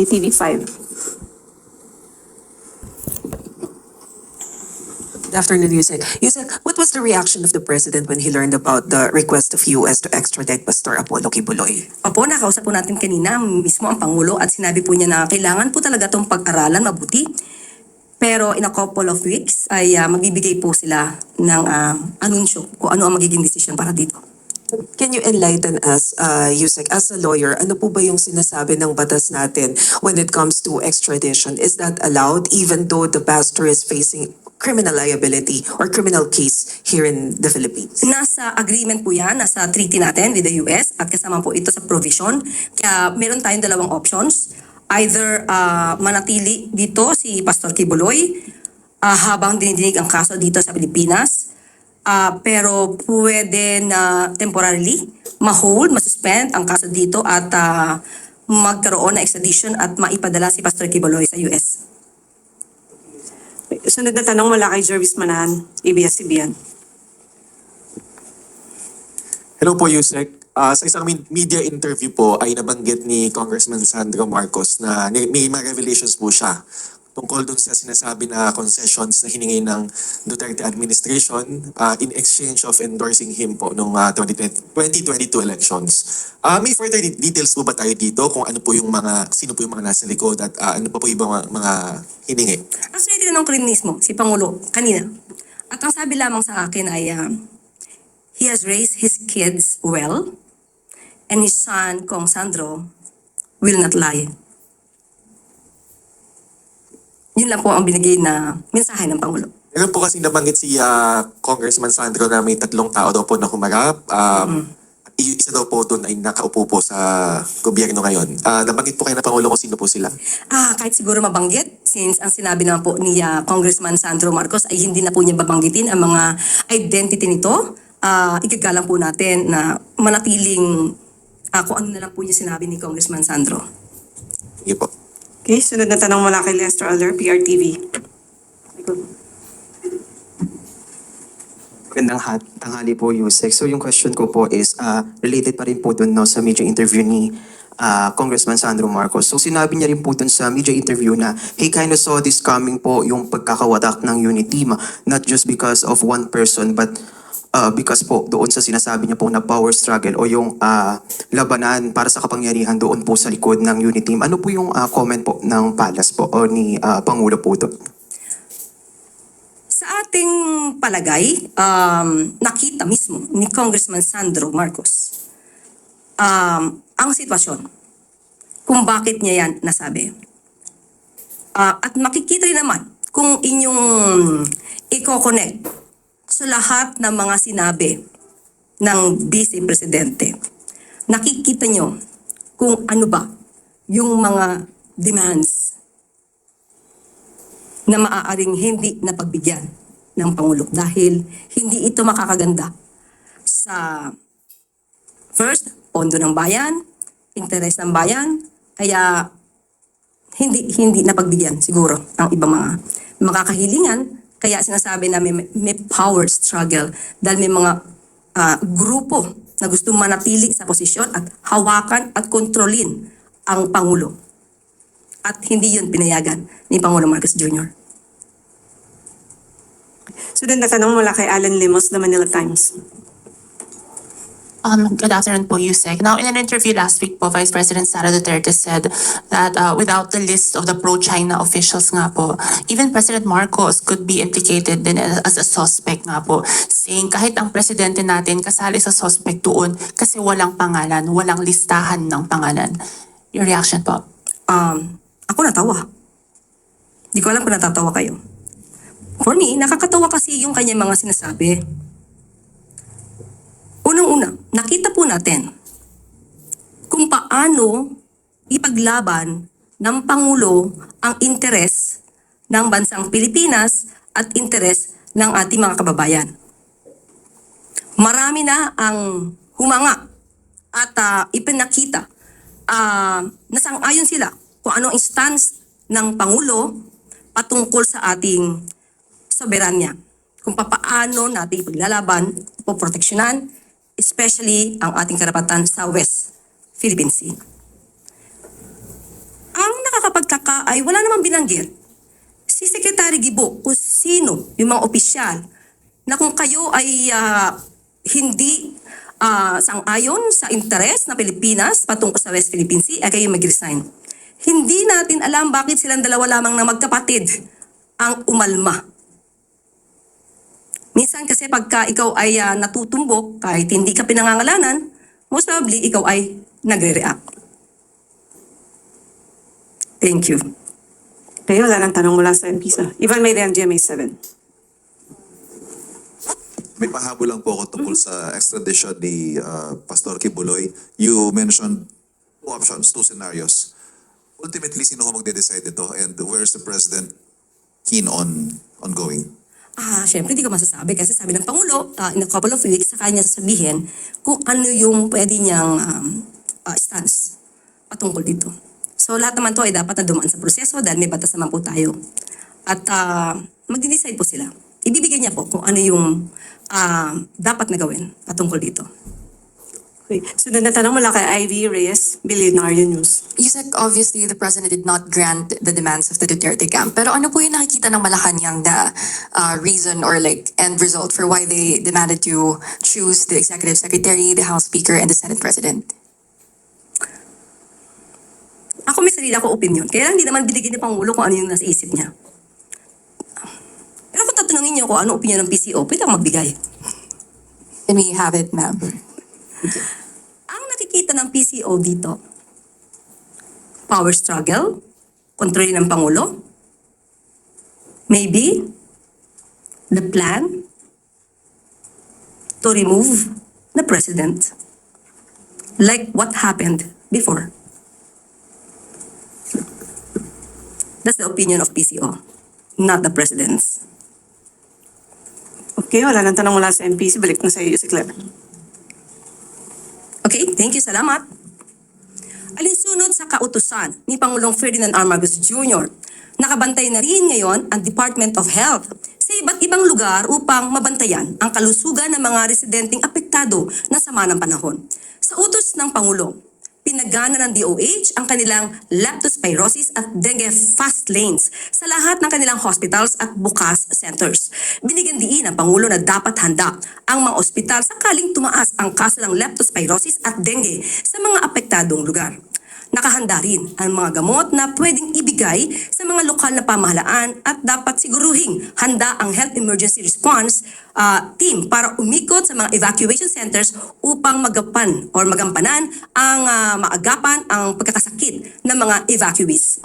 TV5. Good afternoon, Yusek. Yusek, what was the reaction of the president when he learned about the request of US to extradite Pastor Apollo Kibuloy? Opo, nakausap po natin kanina mismo ang Pangulo at sinabi po niya na kailangan po talaga itong pag-aralan mabuti. Pero in a couple of weeks ay magbibigay po sila ng anunsyo kung ano ang magiging desisyon para dito. Can you enlighten us, Yusek, as a lawyer, ano po ba yung sinasabi ng batas natin when it comes to extradition? Is that allowed even though the pastor is facing criminal liability or criminal case here in the Philippines? Nasa agreement po yan, nasa treaty natin with the US at kasama po ito sa provision. Kaya meron tayong dalawang options. Either manatili dito si Pastor Kibuloy habang dinidinig ang kaso dito sa Pilipinas. Pero pwede na temporarily ma-hold, ma-suspend ang kaso dito at magkaroon ng extradition at maipadala si Pastor Kibuloy sa US. Sunod na tanong mula kay Jervis Manahan, ABS-CBN. Hello po, Yusek. Sa isang media interview po ay nabanggit ni Congressman Sandro Marcos na may mga revelations po siya tungkol dun sa sinasabi na concessions na hiningi ng Duterte administration in exchange of endorsing him po noong 2022 elections. May further details po ba tayo dito kung ano po yung sino po yung mga nasa likod at ano pa po yung mga hiningi? Actually, tinanong ko rin mismo si Pangulo kanina. At ang sabi lamang sa akin ay he has raised his kids well and his son, Kong Sandro, will not lie. Yun lang po ang binigay na mensahe ng Pangulo. Meron po kasi nabanggit si Congressman Sandro na may 3 tao daw po na humarap. Isa daw po doon ay nakaupo po sa gobyerno ngayon. Nabanggit po kayo na Pangulo kung sino po sila? Kahit siguro mabanggit, since ang sinabi naman po ni Congressman Sandro Marcos ay hindi na po niya babanggitin ang mga identity nito, igagalang po natin na manatiling kung ano na lang po niya sinabi ni Congressman Sandro. Sige po. Okay, sunod na tanong mula kay Lester Aller, PRTV. Magandang tanghali po, Yusek. So yung question ko po is related pa rin po dun sa media interview ni Congressman Sandro Marcos. So sinabi niya rin po dun sa media interview na he kind of saw this coming po yung pagkakawatak ng unit team, not just because of one person but because po doon sa sinasabi niya po na power struggle o yung labanan para sa kapangyarihan doon po sa likod ng unit team. Ano po yung comment po ng Palas po o ni Pangulo po doon? Sa ating palagay, nakita mismo ni Congressman Sandro Marcos ang sitwasyon kung bakit niya yan nasabi. At makikita rin naman kung inyong i-connect sa lahat ng mga sinabi ng Vice Presidente. Nakikita nyo kung ano ba yung mga demands na maaaring hindi napagbigyan ng Pangulo dahil hindi ito makakaganda sa first, pondo ng bayan, interes ng bayan, kaya hindi napagbigyan siguro ang ibang mga makakahilingan. Kaya sinasabi na may power struggle dahil may mga grupo na gusto manatili sa posisyon at hawakan at kontrolin ang Pangulo. At hindi yun pinayagan ni Pangulo Marcos Jr. Sunod na tanong mula kay Alan Limos, The Manila Times. Good afternoon po, Yusek. Now, in an interview last week po, Vice President Sara Duterte said that without the list of the pro-China officials nga po, even President Marcos could be implicated din as a suspect nga po, saying kahit ang presidente natin kasali sa suspect doon kasi walang pangalan, walang listahan ng pangalan. Your reaction po? Ako natawa. Di ko alam kung natatawa kayo. For me, nakakatawa kasi yung kanyang mga sinasabi. Unang-una, nakita po natin kung paano ipaglaban ng Pangulo ang interes ng bansang Pilipinas at interes ng ating mga kababayan. Marami na ang humanga at ipinakita na sang-ayon sila kung ano ang stance ng Pangulo patungkol sa ating soberanya. Kung paano natin ipaglalaban o proteksyonan especially ang ating karapatan sa West Philippine Sea. Ang ay wala namang binanggit si Secretary Gibo kung sino yung mga opisyal na kung kayo ay hindi sang-ayon sa interes na Pilipinas patungkol sa West Philippine Sea, ay kayo mag-resign. Hindi natin alam bakit silang dalawa lamang na magkapatid ang umalma. Minsan kasi pagka ikaw ay natutumbok, kahit hindi ka pinangangalanan, most probably ikaw ay nagre-react. Thank you. Okay, wala nang tanong mula sa MPs. Ivan Mayrian, GMA 7. May pahabol lang po ako tungkol sa extradition ni Pastor Kibuloy. You mentioned two options, two scenarios. Ultimately, sino ko magde-decide ito and where's the President keen on going? Siyempre, hindi ko masasabi kasi sabi ng Pangulo, in a couple of weeks, sa kanya sasabihin kung ano yung pwede niyang stance patungkol dito. So, lahat naman to ay dapat na dumaan sa proseso dahil may batas naman po tayo. At magde-decide po sila. Ibibigay niya po kung ano yung dapat na gawin patungkol dito. Okay. Sunod na tanong mula kay Ivy Reyes, Billionaire News. Yusek, obviously, the president did not grant the demands of the Duterte camp. Pero ano po yung nakikita ng Malacanang na reason or like end result for why they demanded to choose the executive secretary, the House Speaker, and the Senate President? Ako may sarili akong opinion. Kaya lang hindi naman binigyan ni Pangulo kung ano yung nasa isip niya. Pero kung tatanungin niyo kung ano opinion ng PCO, pwede akong magbigay. Can we have it, ma'am? Ang nakikita ng PCO dito, power struggle, kontrol ng Pangulo, maybe the plan to remove the President. Like what happened before. That's the opinion of PCO, not the President's. Okay, wala nang tanong mula sa MPs. Balik na sa iyo, si Claire. Okay, thank you, salamat. Alinsunod sa kautusan ni Pangulong Ferdinand R. Marcos Jr., nakabantay na rin ngayon ang Department of Health sa iba't ibang lugar upang mabantayan ang kalusugan ng mga residenteng apektado ng sama ng panahon. Sa utos ng Pangulo, pinagana ng DOH ang kanilang leptospirosis at dengue fast lanes sa lahat ng kanilang hospitals at bukas centers. Binigyan diin ng Pangulo na dapat handa ang mga ospital sakaling tumaas ang kaso ng leptospirosis at dengue sa mga apektadong lugar. Nakahanda rin ang mga gamot na pwedeng ibigay sa mga lokal na pamahalaan at dapat siguruhing handa ang Health Emergency Response team para umikot sa mga evacuation centers upang magampanan ang maagapan ang pagkakasakit ng mga evacuees.